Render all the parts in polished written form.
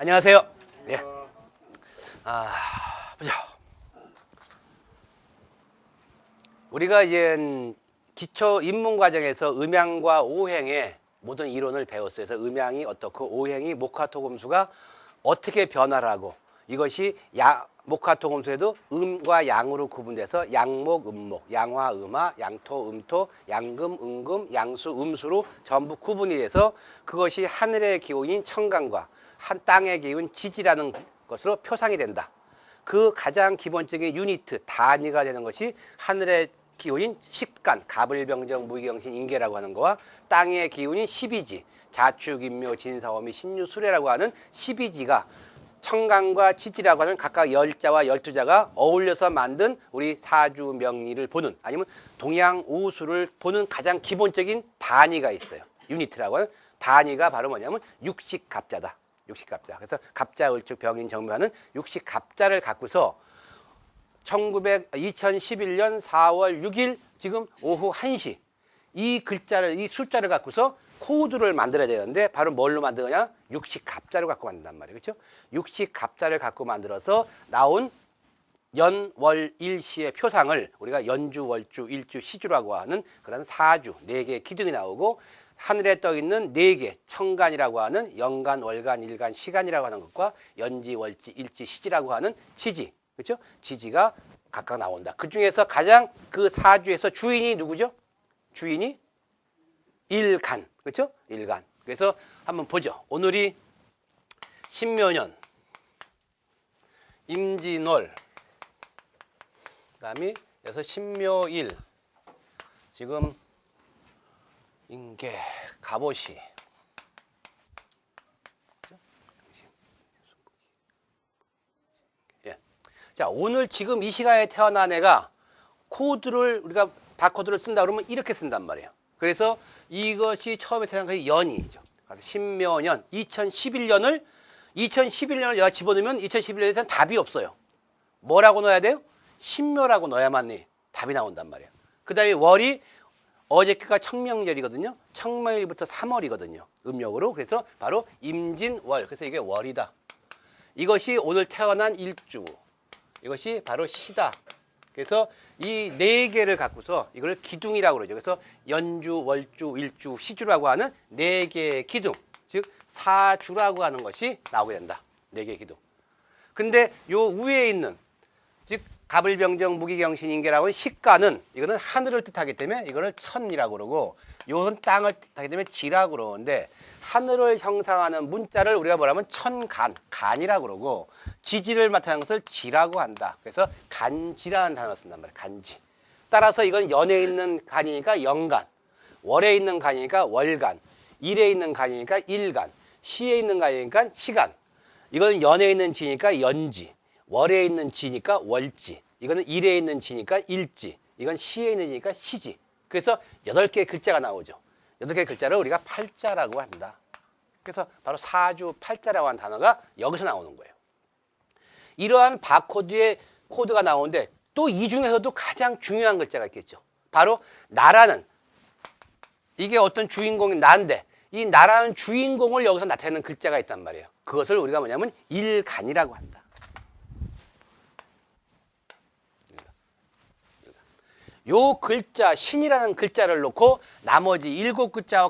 안녕하세요. 예. 보죠. 우리가 이제 기초 입문 과정에서 음양과 오행의 모든 이론을 배웠어요. 그래서 음양이 어떻고 오행이 목화토금수가 어떻게 변화를 하고 이것이 목화토금수에도 음과 양으로 구분돼서 양목, 음목, 양화, 음화, 양토, 음토, 양금, 음금, 양수, 음수로 전부 구분이 돼서 그것이 하늘의 기운인 청간과 한 땅의 기운 지지라는 것으로 표상이 된다. 그 가장 기본적인 유니트, 단위가 되는 것이 하늘의 기운인 식간, 가불병정, 무기경신, 인계라고 하는 거와 땅의 기운인 십이지, 자축인묘, 진사오미, 신유수레라고 하는 십이지가 청간과 지지라고 하는 각각 10자와 12자가 어울려서 만든 우리 사주 명리를 보는 아니면 동양 우수를 보는 가장 기본적인 단위가 있어요. 유니트라고 하는 단위가 바로 뭐냐면 육식갑자다. 육식갑자. 그래서 갑자, 을축, 병인, 정묘하는 육식갑자를 갖고서 2011년 4월 6일 지금 오후 1시 이 글자를, 이 숫자를 갖고서 코드를 만들어야 되는데 바로 뭘로 만드느냐? 육식갑자를 갖고 만든단 말이에요. 그렇죠? 육식갑자를 갖고 만들어서 나온 연월일시의 표상을 우리가 연주, 월주, 일주, 시주라고 하는 그런 사주, 4개의 기둥이 나오고 하늘에 떠 있는 4개, 청간이라고 하는 연간, 월간, 일간, 시간이라고 하는 것과 연지, 월지, 일지, 시지라고 하는 지지, 그렇죠? 지지가 각각 나온다. 그 중에서 가장 그 사주에서 주인이 누구죠? 주인이 일간, 그렇죠? 일간. 그래서 한번 보죠. 오늘이 신묘년, 임진월, 그다음에 여기서 신묘일, 지금 인계, 갑오시. 예. 자, 오늘 지금 이 시간에 태어난 애가 코드를 우리가 바코드를 쓴다 그러면 이렇게 쓴단 말이에요. 그래서 이것이 처음에 태어난 것이 연이죠. 그래서 신묘년 2011년을 여기다 집어넣으면 2011년에는 답이 없어요. 뭐라고 넣어야 돼요? 신묘라고 넣어야만 답이 나온단 말이에요. 그 다음에 월이 어저께가 청명절이거든요. 청명일부터 3월이거든요. 음력으로. 그래서 바로 임진월. 그래서 이게 월이다. 이것이 오늘 태어난 일주. 이것이 바로 시다. 그래서 이 4개를 갖고서 이걸 기둥이라고 그러죠. 그래서 연주, 월주, 일주, 시주라고 하는 4개의 기둥. 즉 사주라고 하는 것이 나오게 된다. 4개의 기둥. 근데 요 위에 있는 즉 가불병정, 무기경신, 인계라고 하는 식간은 이거는 하늘을 뜻하기 때문에 이거를 천이라고 그러고 요건 땅을 뜻하기 때문에 지라고 그러는데 하늘을 형상하는 문자를 우리가 뭐라면 천간, 간이라고 그러고 지지를 나타내는 것을 지라고 한다. 그래서 간지라는 단어를 쓴단 말이에요. 간지. 따라서 이건 연에 있는 간이니까 연간, 월에 있는 간이니까 월간, 일에 있는 간이니까 일간, 시에 있는 간이니까 시간. 이건 연에 있는 지니까 연지, 월에 있는 지니까 월지, 이거는 일에 있는 지니까 일지, 이건 시에 있는 지니까 시지. 그래서 8개의 글자가 나오죠. 8개의 글자를 우리가 팔자라고 한다. 그래서 바로 사주 팔자라고 하는 단어가 여기서 나오는 거예요. 이러한 바코드의 코드가 나오는데 또 이 중에서도 가장 중요한 글자가 있겠죠. 바로 나라는, 이게 어떤 주인공인 나인데 이 나라는 주인공을 여기서 나타내는 글자가 있단 말이에요. 그것을 우리가 뭐냐면 일간이라고 한다. 요 글자, 신이라는 글자를 놓고 나머지 7글자와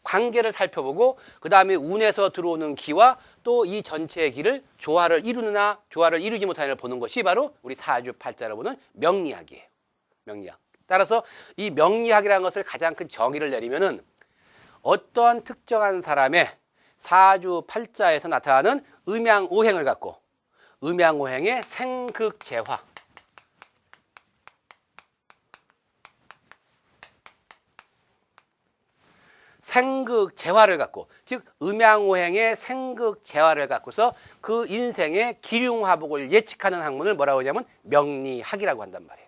관계를 살펴보고 그 다음에 운에서 들어오는 기와 또 이 전체의 기를 조화를 이루느냐 조화를 이루지 못하느냐를 보는 것이 바로 우리 사주 팔자로 보는 명리학이에요. 명리학. 따라서 이 명리학이라는 것을 가장 큰 정의를 내리면은 어떠한 특정한 사람의 사주 팔자에서 나타나는 음양오행을 갖고 음양오행의 생극재화, 생극재화를 갖고, 즉 음양오행의 생극재화를 갖고서 그 인생의 기륭화복을 예측하는 학문을 뭐라고 하냐면 명리학이라고 한단 말이에요.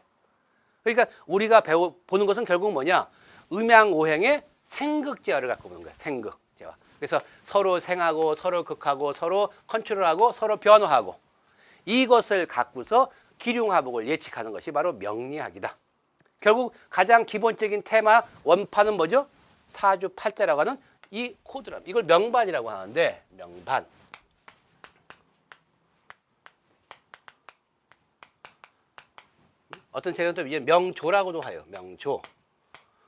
그러니까 우리가 보는 것은 결국 뭐냐? 음양오행의 생극재화를 갖고 보는 거예요. 생극재화. 그래서 서로 생하고 서로 극하고 서로 컨트롤하고 서로 변화하고 이것을 갖고서 기륭화복을 예측하는 것이 바로 명리학이다. 결국 가장 기본적인 테마 원판은 뭐죠? 사주 팔자라고 하는 이 코드랍. 이걸 명반이라고 하는데 명반. 어떤 책은 또 이제 명조라고도 해요. 명조.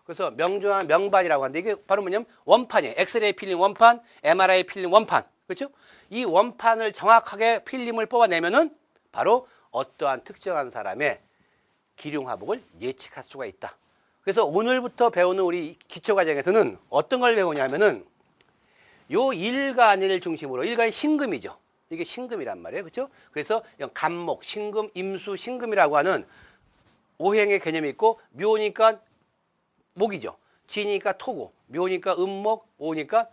그래서 명조와 명반이라고 하는데 이게 바로 뭐냐면 원판이에요. 엑스레이 필름 원판, MRI 필름 원판. 그렇죠? 이 원판을 정확하게 필름을 뽑아내면은 바로 어떠한 특정한 사람의 기흉화복을 예측할 수가 있다. 그래서 오늘부터 배우는 우리 기초과정에서는 어떤 걸 배우냐면은 요 일간을 중심으로, 일간이 신금이죠. 이게 신금이란 말이에요. 그렇죠? 그래서 간목, 신금, 임수, 신금이라고 하는 오행의 개념이 있고, 묘니까 목이죠. 지니까 토고, 묘니까 음목, 오니까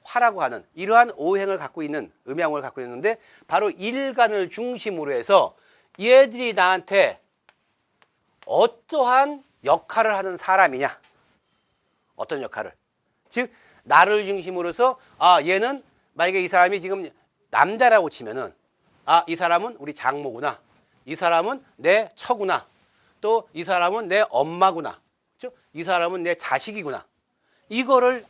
화라고 하는 이러한 오행을 갖고 있는, 음양을 갖고 있는데 바로 일간을 중심으로 해서 얘들이 나한테 어떠한 역할을 하는 사람이냐, 어떤 역할을, 즉 나를 중심으로 해서 얘는 만약에 이 사람이 지금 남자라고 치면은 이 사람은 우리 장모구나, 이 사람은 내 처구나, 또 이 사람은 내 엄마구나, 그렇죠? 이 사람은 내 자식이구나. 이거를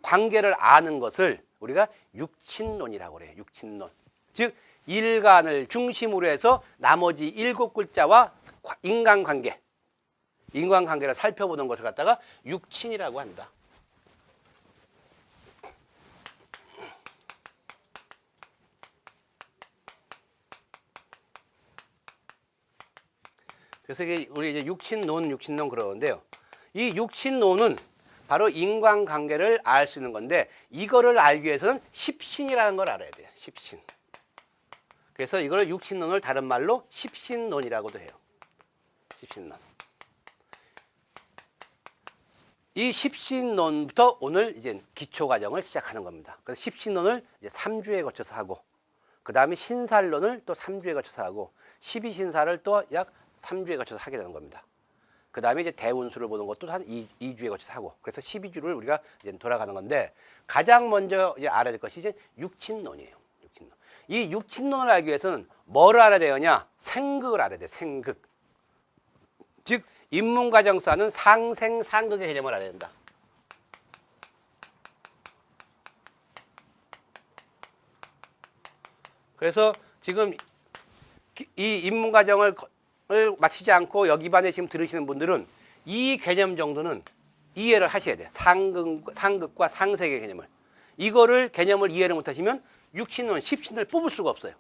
관계를 아는 것을 우리가 육친론이라고 그래요. 육친론. 즉 일간을 중심으로 해서 나머지 7글자와 인간관계를 살펴보는 것을 갖다가 육친이라고 한다. 그래서 우리 이제 육친론 그러는데요. 이 육친론은 바로 인간관계를 알 수 있는 건데, 이거를 알기 위해서는 십신이라는 걸 알아야 돼요. 십신. 그래서 이걸 육신론을 다른 말로 십신론이라고도 해요. 십신론. 이 십신론부터 오늘 이제 기초과정을 시작하는 겁니다. 그래서 십신론을 이제 3주에 거쳐서 하고, 그 다음에 신살론을 또 3주에 거쳐서 하고, 12신사를 또 약 3주에 거쳐서 하게 되는 겁니다. 그 다음에 이제 대운수를 보는 것도 한 2주에 거쳐서 하고, 그래서 12주를 우리가 이제 돌아가는 건데, 가장 먼저 이제 알아야 될 것이 이제 육친론이에요. 육친론. 이 육친론을 알기 위해서는 뭐를 알아야 되느냐? 생극을 알아야 돼. 생극. 즉 인문과정사는 상생상극의 개념을 알아야 된다. 그래서 지금 이 인문과정을 마치지 않고 여기 반에 지금 들으시는 분들은 이 개념 정도는 이해를 하셔야 돼요. 상극과 상색의 개념을. 이거를 개념을 이해를 못하시면 육신론, 십신을 뽑을 수가 없어요.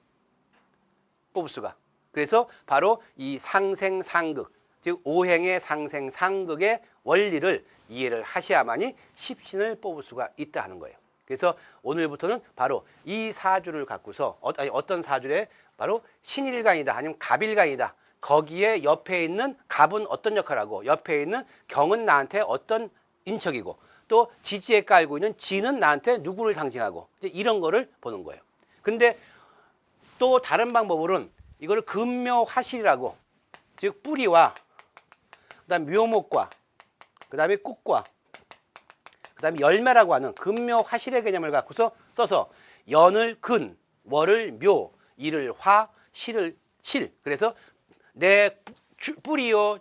뽑을 수가. 그래서 바로 이 상생상극, 즉 오행의 상생상극의 원리를 이해를 하셔야만이 십신을 뽑을 수가 있다 하는 거예요. 그래서 오늘부터는 바로 이 사주를 갖고서 어떤 사주에 바로 신일간이다, 아니면 갑일간이다. 거기에 옆에 있는 갑은 어떤 역할을 하고, 옆에 있는 경은 나한테 어떤 인척이고, 또 지지에 깔고 있는 지는 나한테 누구를 상징하고, 이제 이런 거를 보는 거예요. 근데 또 다른 방법으로는 이거를 금묘화실이라고, 즉 뿌리와 그다음 묘목과 그다음에 꽃과 그다음에 열매라고 하는 금묘화실의 개념을 갖고서 써서 연을 근, 월을 묘, 일을 화, 실을 실. 그래서 내 뿌리요,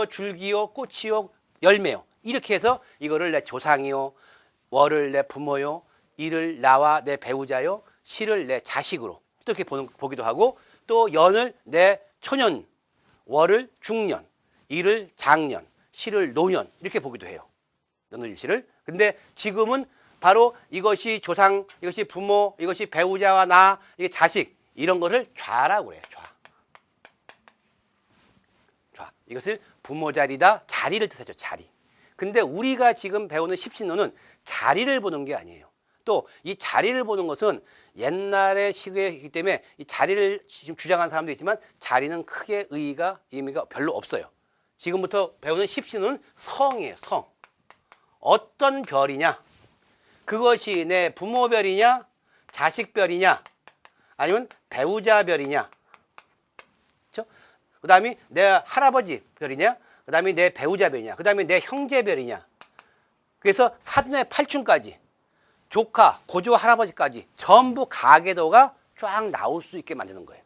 줄기요, 꽃이요, 열매요. 이렇게 해서 이거를 내 조상이요, 월을 내 부모요, 일을 나와 내 배우자요, 실을 내 자식으로 이렇게 보기도 하고, 또 연을 내 초년, 월을 중년, 일을 장년, 실을 노년 이렇게 보기도 해요. 연일실을. 근데 지금은 바로 이것이 조상, 이것이 부모, 이것이 배우자와 나, 이게 자식, 이런 거를 좌라고 그래요. 좌. 이것을 부모 자리다, 자리를 뜻하죠. 자리. 근데 우리가 지금 배우는 십신론은 자리를 보는 게 아니에요. 또 이 자리를 보는 것은 옛날의 시기이기 때문에 이 자리를 지금 주장하는 사람도 있지만, 자리는 크게 의미가 별로 없어요. 지금부터 배우는 십신은 성이에요. 성. 어떤 별이냐? 그것이 내 부모 별이냐, 자식 별이냐, 아니면 배우자 별이냐, 그렇죠? 그 다음에 내 할아버지 별이냐, 그 다음에 내 배우자 별이냐, 그 다음에 내 형제 별이냐. 그래서 사돈의 팔촌까지, 조카, 고조 할아버지까지 전부 가계도가 쫙 나올 수 있게 만드는 거예요.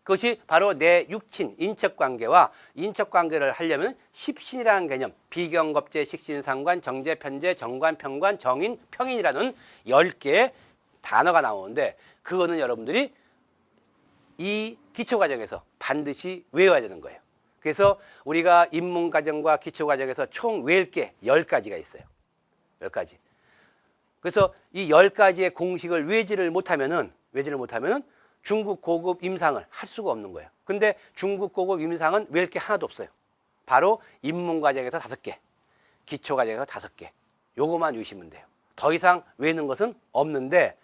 그것이 바로 내 육친, 인척관계와 인척관계를 하려면 십신이라는 개념, 비경겁제, 식신상관, 정제, 편제, 정관, 평관, 정인, 평인이라는 10개의 단어가 나오는데 그거는 여러분들이 이 기초과정에서 반드시 외워야 되는 거예요. 그래서 우리가 입문과정과 기초과정에서 총 외울 게 10가지가 있어요. 10가지. 그래서 이 10가지의 공식을 외지를 못하면은 중국 고급 임상을 할 수가 없는 거예요. 근데 중국 고급 임상은 외울 게 하나도 없어요. 바로 입문과정에서 5개, 기초과정에서 5개. 요거만 외우시면 돼요. 더 이상 외우는 것은 없는데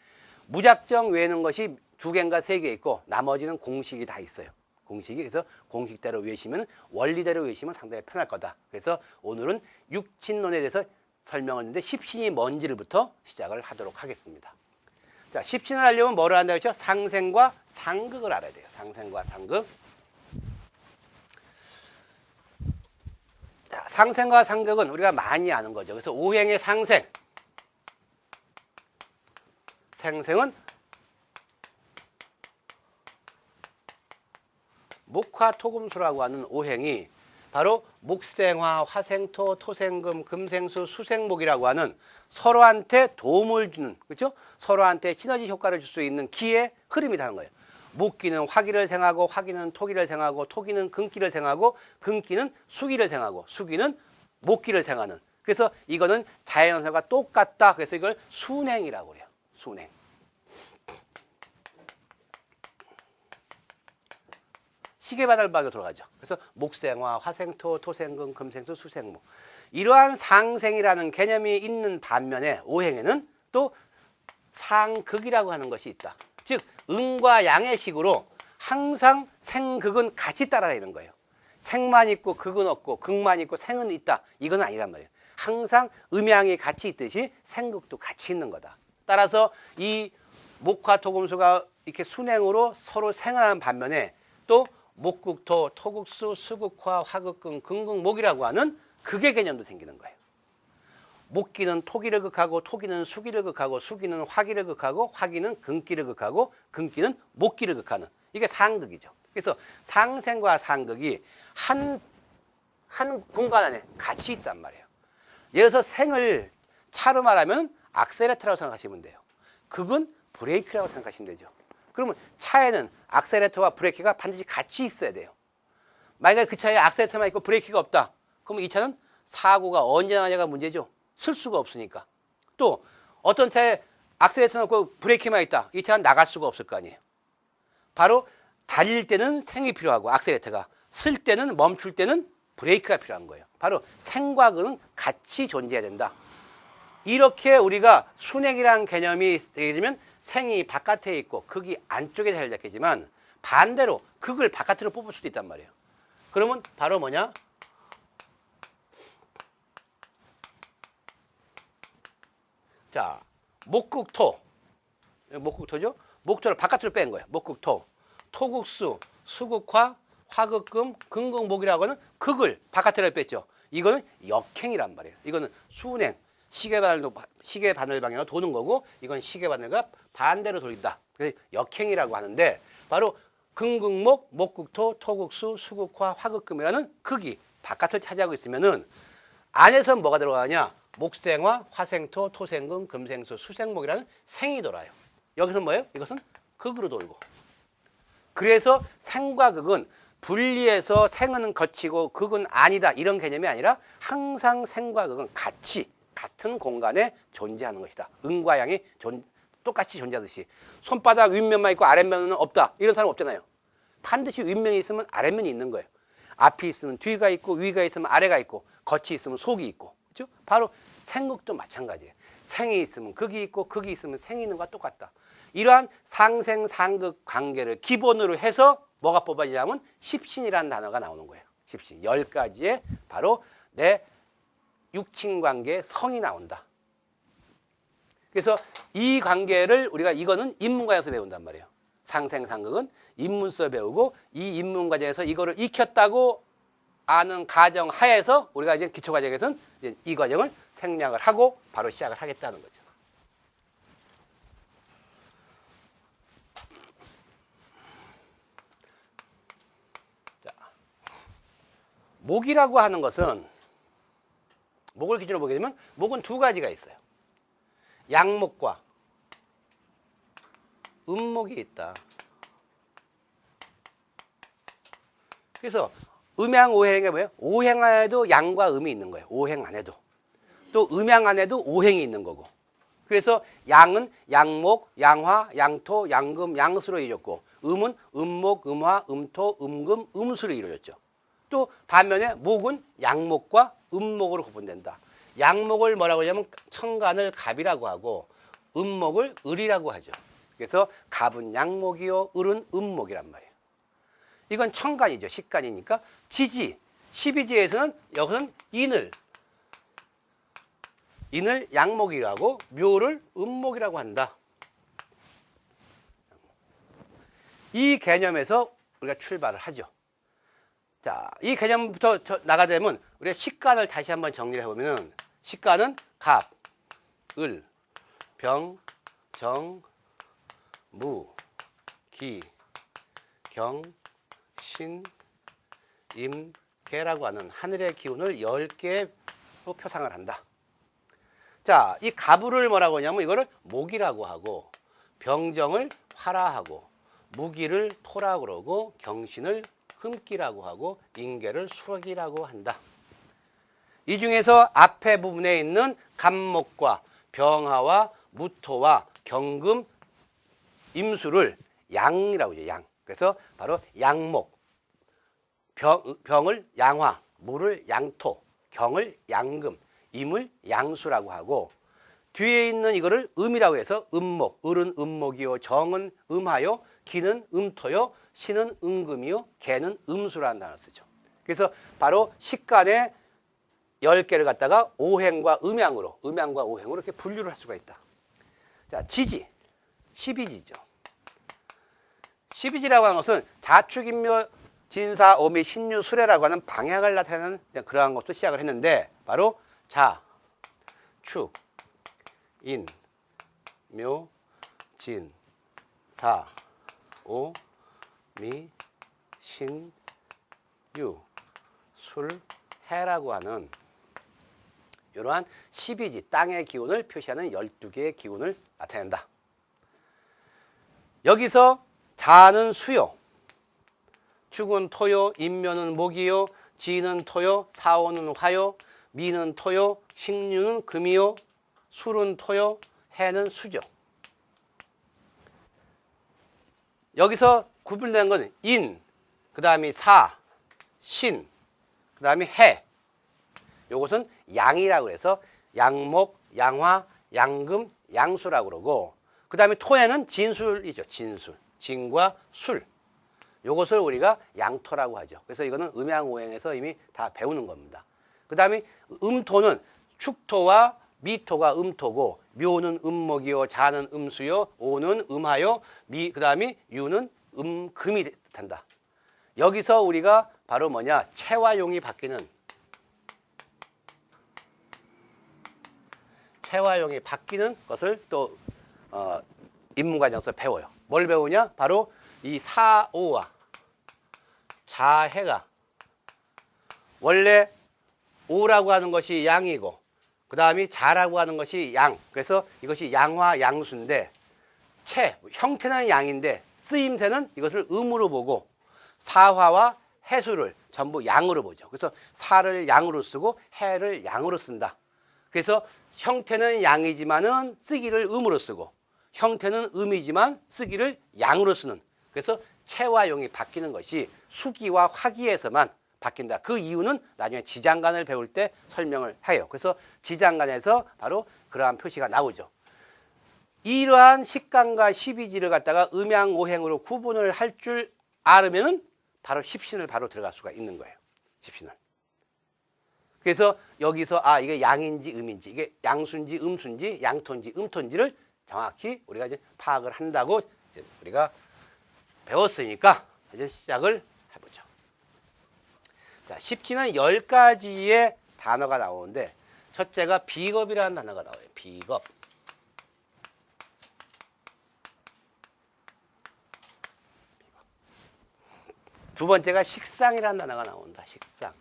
무작정 외우는 것이 2개인가 3개 있고 나머지는 공식이 다 있어요. 공식이. 그래서 공식대로 외우시면 원리대로 외우시면 상당히 편할 거다. 그래서 오늘은 육친론에 대해서 설명을 했는데 십신이 뭔지를부터 시작을 하도록 하겠습니다. 자, 십신을 하려면 뭐를 한다고 했죠? 상생과 상극을 알아야 돼요. 상생과 상극. 자, 상생과 상극은 우리가 많이 아는 거죠. 그래서 오행의 상생. 생생은 목화토금수라고 하는 오행이 바로 목생화, 화생토, 토생금, 금생수, 수생목이라고 하는 서로한테 도움을 주는, 그렇죠? 서로한테 시너지 효과를 줄 수 있는 기의 흐름이라는 거예요. 목기는 화기를 생하고, 화기는 토기를 생하고, 토기는 금기를 생하고, 금기는 수기를 생하고, 수기는 목기를 생하는. 그래서 이거는 자연현상과 똑같다. 그래서 이걸 순행이라고 그래요. 순행. 시계바늘박으로 들어가죠. 그래서 목생화, 화생토, 토생금, 금생수, 수생목. 이러한 상생이라는 개념이 있는 반면에 오행에는 또 상극이라고 하는 것이 있다. 즉 음과 양의 식으로 항상 생극은 같이 따라다니는 거예요. 생만 있고 극은 없고 극만 있고 생은 있다. 이건 아니란 말이에요. 항상 음양이 같이 있듯이 생극도 같이 있는 거다. 따라서 이 목화토금수가 이렇게 순행으로 서로 생하는 반면에 또 목극토, 토극수, 수극화, 화극금, 금극목이라고 하는 극의 개념도 생기는 거예요. 목기는 토기를 극하고 토기는 수기를 극하고 수기는 화기를 극하고 화기는 금기를 극하고 금기는 목기를 극하는 이게 상극이죠. 그래서 상생과 상극이 한 공간 안에 같이 있단 말이에요. 예를 들어서 생을 차로 말하면 악셀레터라고 생각하시면 돼요. 극은 브레이크라고 생각하시면 되죠. 그러면 차에는 악셀레터와 브레이크가 반드시 같이 있어야 돼요. 만약에 그 차에 악셀레터만 있고 브레이크가 없다. 그러면 이 차는 사고가 언제 나냐가 문제죠. 쓸 수가 없으니까. 또 어떤 차에 악셀레터는 없고 브레이크만 있다. 이 차는 나갈 수가 없을 거 아니에요. 바로 달릴 때는 생이 필요하고 악셀레터가, 쓸 때는 멈출 때는 브레이크가 필요한 거예요. 바로 생과 극은 같이 존재해야 된다. 이렇게 우리가 순행이라는 개념이 되게 되면 생이 바깥에 있고 극이 안쪽에 자리 잡겠지만 반대로 극을 바깥으로 뽑을 수도 있단 말이에요. 그러면 바로 뭐냐? 자, 목극토. 목극토죠? 목토를 바깥으로 뺀 거예요. 목극토. 토극수, 수극화, 화극금, 금극목이라고 하는 극을 바깥으로 뺐죠. 이거는 역행이란 말이에요. 이거는 순행. 시계바늘 방향으로 도는 거고 이건 시계바늘과 반대로 돌린다. 그래서 역행이라고 하는데 바로 금극목, 목극토, 토극수, 수극화, 화극금이라는 극이 바깥을 차지하고 있으면은 안에서 뭐가 들어가냐? 목생화, 화생토, 토생금, 금생수, 수생목이라는 생이 돌아요. 여기서 뭐예요? 이것은 극으로 돌고. 그래서 생과 극은 분리해서 생은 거치고 극은 아니다 이런 개념이 아니라 항상 생과 극은 같은 공간에 존재하는 것이다. 음과 양이 똑같이 존재하듯이 손바닥 윗면만 있고 아랫면은 없다. 이런 사람 없잖아요. 반드시 윗면이 있으면 아랫면이 있는 거예요. 앞이 있으면 뒤가 있고 위가 있으면 아래가 있고 겉이 있으면 속이 있고. 그렇죠? 바로 생극도 마찬가지예요. 생이 있으면 극이 있고 극이 있으면 생이 있는 것과 똑같다. 이러한 상생 상극 관계를 기본으로 해서 뭐가 뽑아지냐면 십신이라는 단어가 나오는 거예요. 십신. 10가지의 바로 내 육친 관계의 성이 나온다. 그래서 이 관계를 우리가 이거는 입문과정에서 배운단 말이에요. 상생 상극은 입문서 배우고 이 입문과정에서 이거를 익혔다고 아는 가정 하에서 우리가 이제 기초과정에서는 이제 이 과정을 생략을 하고 바로 시작을 하겠다는 거죠. 목이라고 하는 것은 목을 기준으로 보게 되면 목은 두 가지가 있어요. 양목과 음목이 있다. 그래서 음양 오행이 뭐예요? 오행 안에도 양과 음이 있는 거예요. 오행 안에도. 또 음양 안에도 오행이 있는 거고. 그래서 양은 양목, 양화, 양토, 양금, 양수로 이루어졌고 음은 음목, 음화, 음토, 음금, 음수로 이루어졌죠. 또 반면에 목은 양목과 음목으로 구분된다. 양목을 뭐라고 하냐면 천간을 갑이라고 하고 음목을 을이라고 하죠. 그래서 갑은 양목이요 을은 음목이란 말이에요. 이건 천간이죠. 식간이니까 지지, 12지에서는 여기서는 인을 양목이라고 묘를 음목이라고 한다. 이 개념에서 우리가 출발을 하죠. 자, 이 개념부터 나가다 보면 우리가 식간을 다시 한번 정리를 해보면 식간은 갑, 을, 병, 정, 무, 기, 경, 신, 임, 개라고 하는 하늘의 기운을 10개로 표상을 한다. 자, 이 가부를 뭐라고 하냐면 이거를 목이라고 하고 병정을 화라하고 무기를 토라고 그러고 경신을 흠기라고 하고 인계를 수락이라고 한다. 이 중에서 앞에 부분에 있는 갑목과 병화와 무토와 경금, 임수를 양이라고 하죠. 양. 그래서 바로 양목, 병을 양화, 무를 양토, 경을 양금, 임을 양수라고 하고 뒤에 있는 이거를 음이라고 해서 음목, 을은 음목이요, 정은 음하요, 기는 음토요, 신은 음금이요, 개는 음수라는 단어를 쓰죠. 그래서 바로 식간의 10개를 갖다가 오행과 음양으로, 음양과 오행으로 이렇게 분류를 할 수가 있다. 자, 지지, 12지죠. 12지라고 하는 것은 자축인묘, 진사, 오미, 신유, 수레라고 하는 방향을 나타내는 그러한 것도 시작을 했는데 바로 자, 축, 인, 묘, 진, 사, 오, 미, 신, 유, 술, 해라고 하는 이러한 12지, 땅의 기운을 표시하는 12개의 기운을 나타낸다. 여기서 자는 수요, 축은 토요, 인묘는 목이요, 지는 토요, 사오는 화요, 미는 토요, 식류는 금이요, 술은 토요, 해는 수죠. 여기서 구분된 건 인, 그 다음에 사, 신, 그 다음에 해. 요것은 양이라고 해서 양목, 양화, 양금, 양수라고 그러고 그 다음에 토에는 진술이죠. 진술. 진과 술. 요것을 우리가 양토라고 하죠. 그래서 이거는 음양오행에서 이미 다 배우는 겁니다. 그 다음에 음토는 축토와 미토가 음토고 묘는 음목이요, 자는 음수요, 오는 음하요, 그 다음에 유는 금이 뜻한다. 여기서 우리가 바로 뭐냐, 체와 용이 바뀌는 것을 또 인문과정에서 배워요. 뭘 배우냐? 바로 이 사오와 자해가 원래 오라고 하는 것이 양이고 그 다음에 자라고 하는 것이 양. 그래서 이것이 양화 양수인데 형태는 양인데 쓰임새는 이것을 음으로 보고 사화와 해수를 전부 양으로 보죠. 그래서 사를 양으로 쓰고 해를 양으로 쓴다. 그래서 형태는 양이지만은 쓰기를 음으로 쓰고 형태는 음이지만 쓰기를 양으로 쓰는, 그래서 체와 용이 바뀌는 것이 수기와 화기에서만 바뀐다. 그 이유는 나중에 지장간을 배울 때 설명을 해요. 그래서 지장간에서 바로 그러한 표시가 나오죠. 이러한 식간과 12지를 갖다가 음양오행으로 구분을 할 줄 알으면은 바로 십신을 바로 들어갈 수가 있는 거예요. 십신을. 그래서 여기서 이게 양인지 음인지, 이게 양수인지 음수인지 양토인지 음토인지를 정확히 우리가 이제 파악을 한다고 이제 우리가 배웠으니까 이제 시작을 해보죠. 자, 십지는 10가지의 단어가 나오는데 첫째가 비겁이라는 단어가 나와요. 비겁. 두 번째가 식상이라는 단어가 나온다. 식상.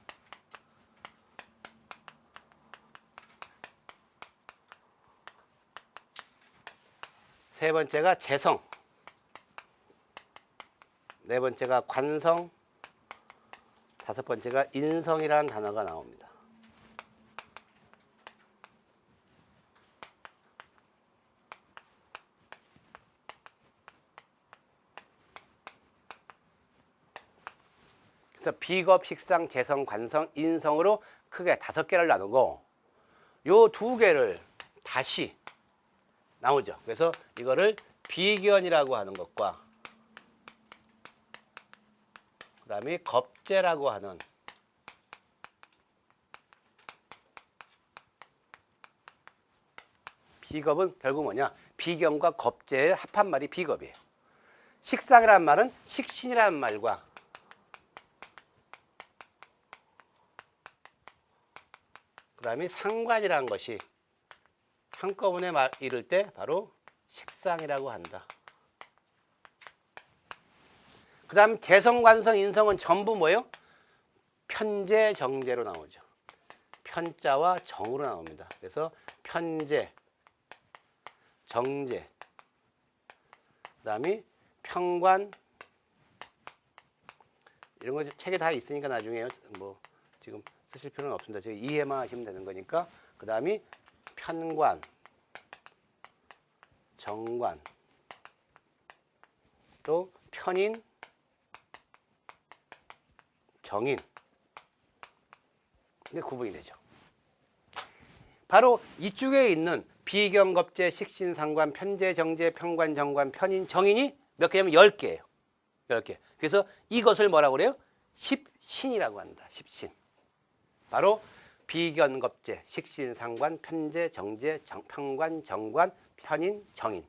세 번째가 재성, 네 번째가 관성, 다섯 번째가 인성이라는 단어가 나옵니다. 그래서 비겁, 식상, 재성, 관성, 인성으로 크게 5개를 나누고 요 2개를 다시 나오죠. 그래서 이거를 비견이라고 하는 것과 그 다음에 겁재라고 하는 비겁은 결국 뭐냐? 비견과 겁재의 합한 말이 비겁이에요. 식상이라는 말은 식신이라는 말과 그 다음에 상관이라는 것이 한꺼번에 이룰 때 바로 식상이라고 한다. 그 다음 재성, 관성, 인성은 전부 뭐예요? 편재, 정재로 나오죠. 편자와 정으로 나옵니다. 그래서 편재, 정재, 그 다음에 평관, 이런 거 책에 다 있으니까 나중에 뭐 지금 쓰실 필요는 없습니다. 지금 이해만 하시면 되는 거니까. 그 다음에 편관, 정관, 또 편인, 정인. 이게 구분이 되죠. 바로 이쪽에 있는 비견겁재, 식신상관, 편재, 정재, 평관, 정관, 편인, 정인이 몇 개냐면 10개예요. 10개. 그래서 이것을 뭐라고 그래요? 십신이라고 한다. 십신. 바로 비견겁재, 식신상관, 편재, 정재, 평관, 정관, 편인, 정인.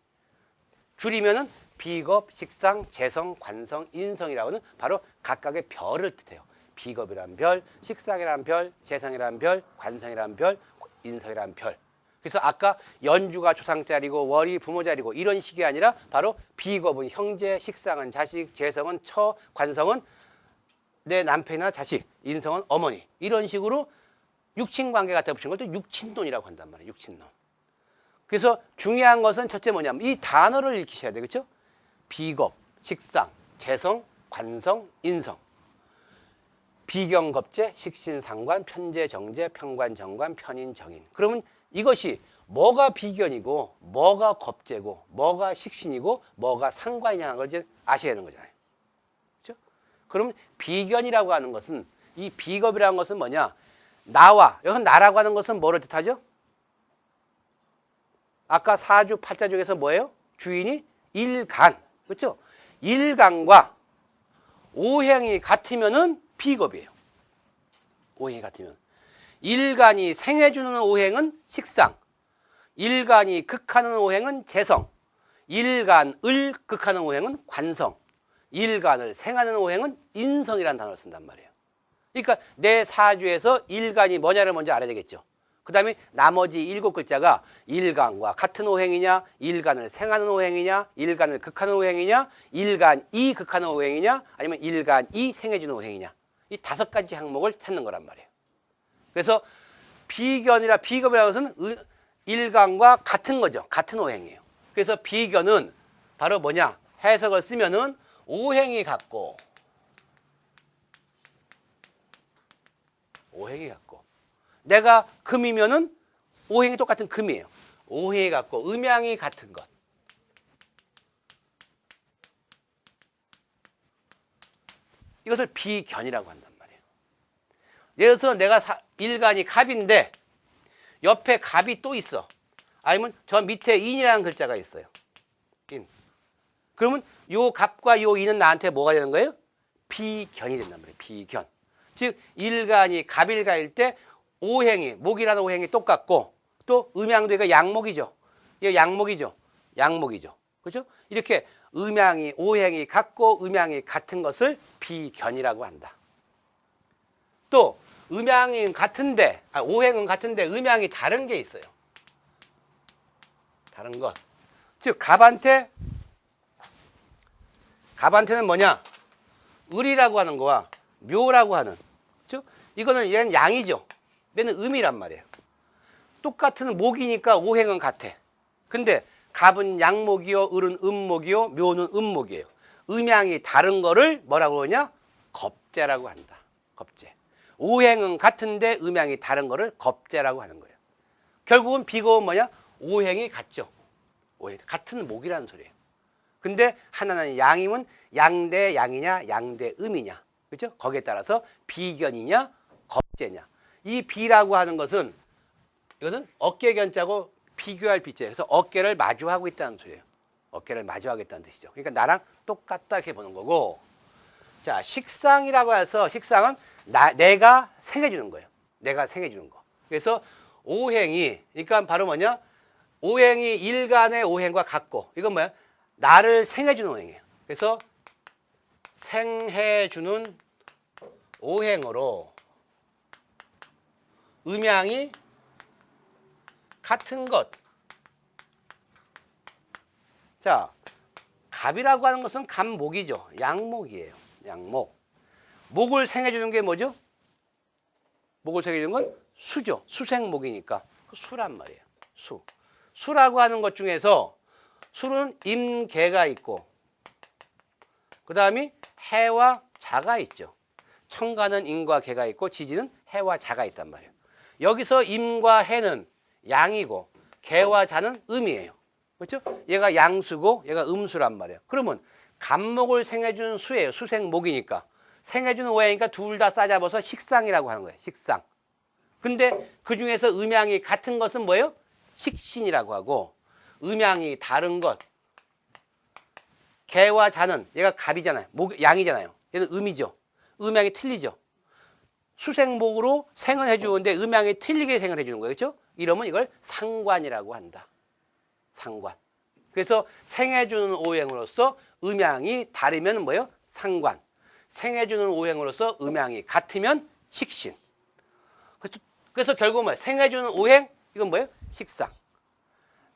줄이면은 비겁, 식상, 재성, 관성, 인성이라고는 바로 각각의 별을 뜻해요. 비겁이란 별, 식상이란 별, 재성이란 별, 관성이란 별, 인성이란 별. 그래서 아까 연주가 조상자리고 월이 부모자리고 이런 식이 아니라 바로 비겁은 형제, 식상은 자식, 재성은 처, 관성은 내 남편이나 자식, 인성은 어머니. 이런 식으로 육친관계 갖다 붙인 걸 또 육친론이라고 한단 말이에요. 육친론. 그래서 중요한 것은 첫째 뭐냐면 이 단어를 읽으셔야 돼요. 그렇죠? 비겁, 식상, 재성, 관성, 인성. 비견겁재, 식신상관, 편재, 정재, 평관, 정관, 편인, 정인. 그러면 이것이 뭐가 비견이고 뭐가 겁재고 뭐가 식신이고 뭐가 상관이냐는 걸 이제 아셔야 되는 거잖아요. 그렇죠? 그러면 비견이라고 하는 것은 이 비겁이라는 것은 뭐냐? 나와, 여기서 나라고 하는 것은 뭐를 뜻하죠? 아까 사주, 팔자 중에서 뭐예요? 주인이 일간. 그렇죠? 일간과 오행이 같으면은 비겁이에요. 오행이 같으면. 일간이 생해주는 오행은 식상, 일간이 극하는 오행은 재성, 일간을 극하는 오행은 관성, 일간을 생하는 오행은 인성이라는 단어를 쓴단 말이에요. 그러니까 내 사주에서 일간이 뭐냐를 먼저 알아야 되겠죠. 그 다음에 나머지 7글자가 일간과 같은 오행이냐, 일간을 생하는 오행이냐, 일간을 극하는 오행이냐, 일간이 극하는 오행이냐, 아니면 일간이 생해주는 오행이냐. 이 5가지 항목을 찾는 거란 말이에요. 그래서 비견이라 비겁이라는 것은 일간과 같은 거죠. 같은 오행이에요. 그래서 비견은 바로 뭐냐? 해석을 쓰면은 오행이 같고 내가 금이면은 오행이 똑같은 금이에요. 오행이 같고 음양이 같은 것. 이것을 비견이라고 한단 말이에요. 예를 들어서 내가 일간이 갑인데 옆에 갑이 또 있어. 아니면 저 밑에 인이라는 글자가 있어요. 인. 그러면 요 갑과 요 인은 나한테 뭐가 되는 거예요? 비견이 된단 말이에요. 비견. 즉 일간이 갑일가일 때 오행이, 목이라는 오행이 똑같고 또 음양도가 양목이죠. 이거 양목이죠. 양목이죠. 그렇죠? 이렇게 음양이, 오행이 같고 음양이 같은 것을 비견이라고 한다. 또 음양이 같은데, 오행은 같은데 음양이 다른 게 있어요. 다른 것. 즉 갑한테는 뭐냐? 을이라고 하는 거와 묘라고 하는. 그렇죠? 이거는 얘는 양이죠. 얘는 음이란 말이에요. 똑같은 목이니까 오행은 같아. 근데 갑은 양목이요, 을은 음목이요, 묘는 음목이에요. 음양이 다른 거를 뭐라고 그러냐? 겁재라고 한다. 겁재. 오행은 같은데 음양이 다른 거를 겁재라고 하는 거예요. 결국은 비겁은 뭐냐? 오행이 같죠. 오행. 같은 목이라는 소리예요. 근데 하나는 양이면 양대 양이냐, 양대 음이냐. 그렇죠? 거기에 따라서 비견이냐, 겁재냐. 이 비라고 하는 것은 이것은 어깨 견자고 비교할 비자예요. 그래서 어깨를 마주하고 있다는 소리예요. 어깨를 마주하고 있다는 뜻이죠. 그러니까 나랑 똑같다 이렇게 보는 거고. 자, 식상이라고 해서 식상은 내가 생해주는 거예요. 내가 생해주는 거. 그래서 오행이, 그러니까 바로 뭐냐? 오행이 일간의 오행과 같고, 이건 뭐야? 나를 생해주는 오행이에요. 그래서 생해주는 오행으로 음양이 같은 것. 자, 갑이라고 하는 것은 갑목이죠. 양목이에요. 양목. 목을 생해주는 게 뭐죠? 목을 생해주는 건 수죠. 수생목이니까. 수란 말이에요. 수. 수라고 하는 것 중에서 수는 임계가 있고, 그 다음이 해와 자가 있죠. 청가는 임과 계가 있고, 지지는 해와 자가 있단 말이에요. 여기서 임과 해는 양이고, 계와 자는 음이에요. 그렇죠? 얘가 양수고, 얘가 음수란 말이에요. 그러면 갑목을 생해주는 수예요. 수생목이니까. 생해주는 오행이니까 둘 다 싸잡아서 식상이라고 하는 거예요. 식상. 근데 그 중에서 음양이 같은 것은 뭐예요? 식신이라고 하고, 음양이 다른 것. 개와 자는 얘가 갑이잖아요. 양이잖아요. 얘는 음이죠. 음양이 틀리죠. 수생목으로 생을 해주는데 음양이 틀리게 생을 해주는 거예요. 그렇죠? 이러면 이걸 상관이라고 한다. 상관. 그래서 생해주는 오행으로서 음양이 다르면 뭐예요? 상관. 생해주는 오행으로서 음양이 같으면 식신. 그래서 결국 뭐예요? 생해주는 오행, 이건 뭐예요? 식상.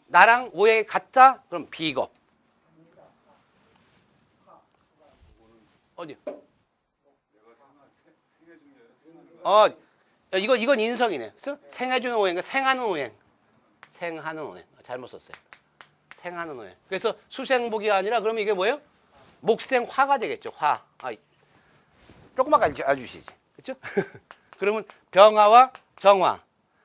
나랑 오행이 같다? 그럼 비겁. 어디? 이건 인성이네. 그래서 생해주는 오행, 생하는 오행. 생하는 오행. 잘못 썼어요. 생하는 오행. 그래서 수생목이 아니라 그러면 이게 뭐예요? 목생화가 되겠죠. 화. 조금만 알려주시지. 그렇죠? 그러면 병화와 정화.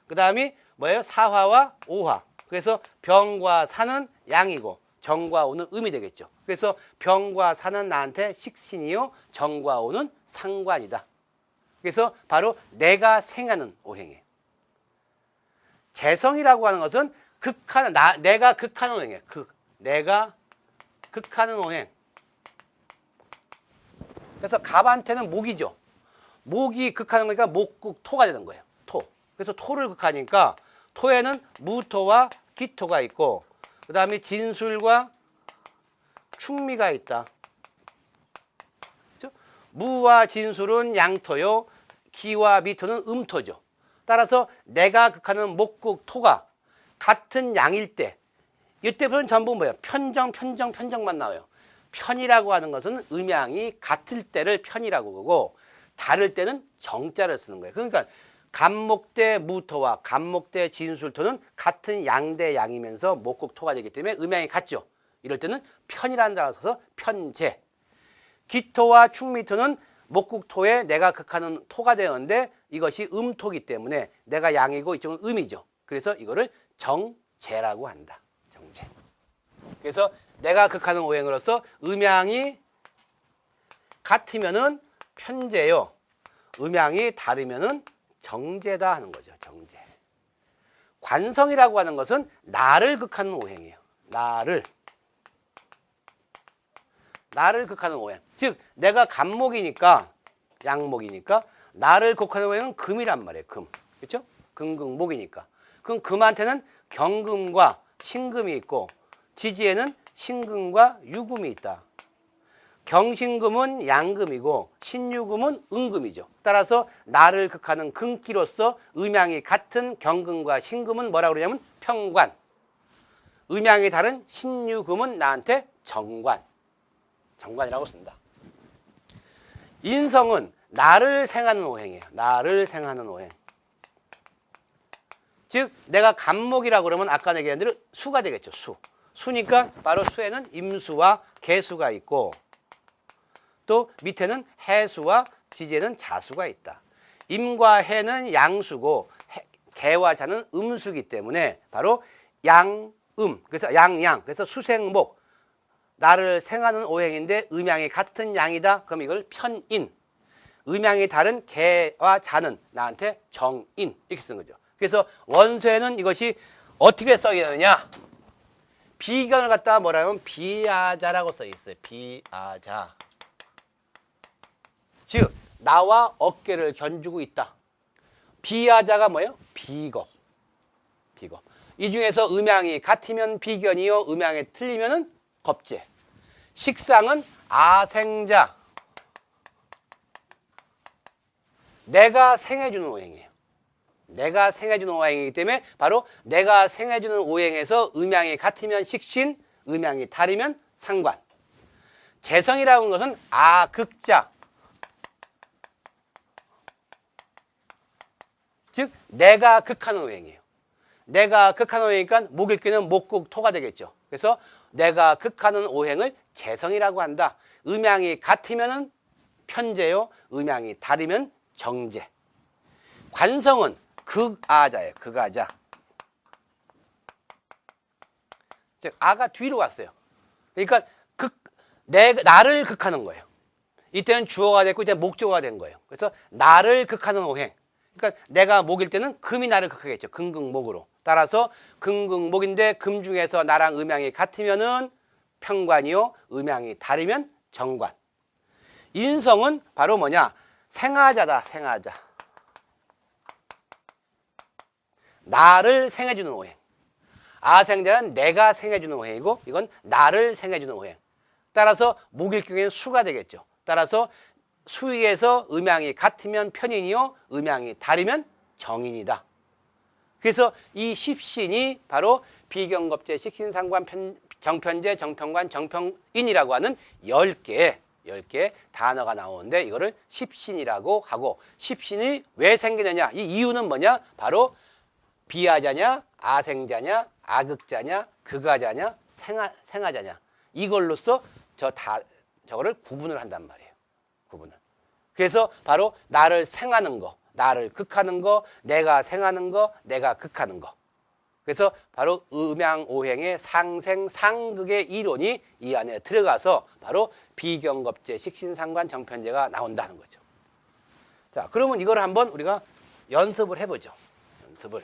그 다음이 뭐예요? 사화와 오화. 그래서 병과 사는 양이고 정과 오는 음이 되겠죠. 그래서 병과 사는 나한테 식신이요, 정과 오는 상관이다. 그래서 바로 내가 생하는 오행이에요. 재성이라고 하는 것은 내가 극하는 오행이에요. 내가 극하는 오행. 그래서 갑한테는 목이죠. 목이 극하는 거니까 목극 토가 되는 거예요. 토. 그래서 토를 극하니까 토에는 무토와 기토가 있고, 그 다음에 진술과 충미가 있다. 그렇죠? 무와 진술은 양토요, 기와 미토는 음토죠. 따라서 내가 극하는 목극 토가 같은 양일 때, 이때부터는 전부 뭐예요? 편정만 나와요. 편이라고 하는 것은 음양이 같을 때를 편이라고 그러고, 다를 때는 정자를 쓰는 거예요. 그러니까 갑목대 무토와 갑목대 진술토는 같은 양대 양이면서 목극토가 되기 때문에 음양이 같죠. 이럴 때는 편이라는 단어를 써서 편재. 기토와 충미토는 목극토에 내가 극하는 토가 되는데 이것이 음토기 때문에 내가 양이고 이쪽은 음이죠. 그래서 이거를 정재라고 한다. 정재. 그래서 내가 극하는 오행으로서 음양이 같으면은 편재요. 음양이 다르면은 정재다 하는 거죠. 정재. 관성이라고 하는 것은 나를 극하는 오행이에요. 나를 극하는 오행. 즉 내가 갑목이니까, 양목이니까 나를 극하는 오행은 금이란 말이에요. 금. 그렇죠? 금극목이니까. 그럼 금한테는 경금과 신금이 있고, 지지에는 신금과 유금이 있다. 경신금은 양금이고 신유금은 음금이죠. 따라서 나를 극하는 금기로서 음양이 같은 경금과 신금은 뭐라고 그러냐면 평관. 음양이 다른 신유금은 나한테 정관. 정관이라고 씁니다. 인성은 나를 생하는 오행이에요. 나를 생하는 오행. 즉 내가 갑목이라고 그러면 아까 얘기한 대로 수가 되겠죠. 수니까 바로 수에는 임수와 개수가 있고 또 밑에는 해수와 지지에는 자수가 있다. 임과 해는 양수고 개와 자는 음수이기 때문에 바로 양음, 그래서 양양, 그래서 수생목, 나를 생하는 오행인데 음양이 같은 양이다. 그럼 이걸 편인. 음양이 다른 개와 자는 나한테 정인 이렇게 쓰는 거죠. 그래서 원서에는 이것이 어떻게 써야 되느냐? 비견을 갖다가 뭐라 하면 비아자라고 써 있어요. 비아자. 즉 나와 어깨를 견주고 있다. 비아자가 뭐예요? 비겁. 비겁. 이 중에서 음양이 같으면 비견이요. 음양이 틀리면은 겁제. 식상은 아생자. 내가 생해주는 오행이에요. 내가 생해주는 오행이기 때문에 바로 내가 생해주는 오행에서 음양이 같으면 식신, 음양이 다르면 상관. 재성이라고 하는 것은 아극자. 즉 내가 극하는 오행이에요. 내가 극하는 오행이니까 목일귀는 목국 토가 되겠죠. 그래서 내가 극하는 오행을 재성이라고 한다. 음양이 같으면 편재요. 음양이 다르면 정재. 관성은 극아자예요. 극아자. 즉 아가 뒤로 갔어요. 그러니까 나를 극하는 거예요. 이때는 주어가 됐고 이제 목적어가 된 거예요. 그래서 나를 극하는 오행. 그러니까 내가 목일 때는 금이 나를 극하겠죠. 금극목으로. 따라서 금극목인데 금 중에서 나랑 음양이 같으면은 편관이요. 음양이 다르면 정관. 인성은 바로 뭐냐? 생하자다. 생하자. 나를 생해주는 오행. 아생자는 내가 생해주는 오행이고 이건 나를 생해주는 오행. 따라서 목일 경우에는 수가 되겠죠. 따라서 수위에서 음양이 같으면 편인이요. 음양이 다르면 정인이다. 그래서 이 십신이 바로 비견겁제, 식신상관, 정편제, 정편관, 정평인이라고 하는 10개 단어가 나오는데 이거를 십신이라고 하고 십신이 왜 생기느냐? 이 이유는 뭐냐? 바로 비아자냐, 아생자냐, 아극자냐, 극아자냐, 생하자냐. 이걸로써 저거를 구분을 한단 말이에요. 구분을. 그래서 바로 나를 생하는 거, 나를 극하는 거, 내가 생하는 거, 내가 극하는 거. 그래서 바로 음양오행의 상생, 상극의 이론이 이 안에 들어가서 바로 비견겁제, 식신상관, 정편제가 나온다는 거죠. 자, 그러면 이걸 한번 우리가 연습을 해보죠. 연습을.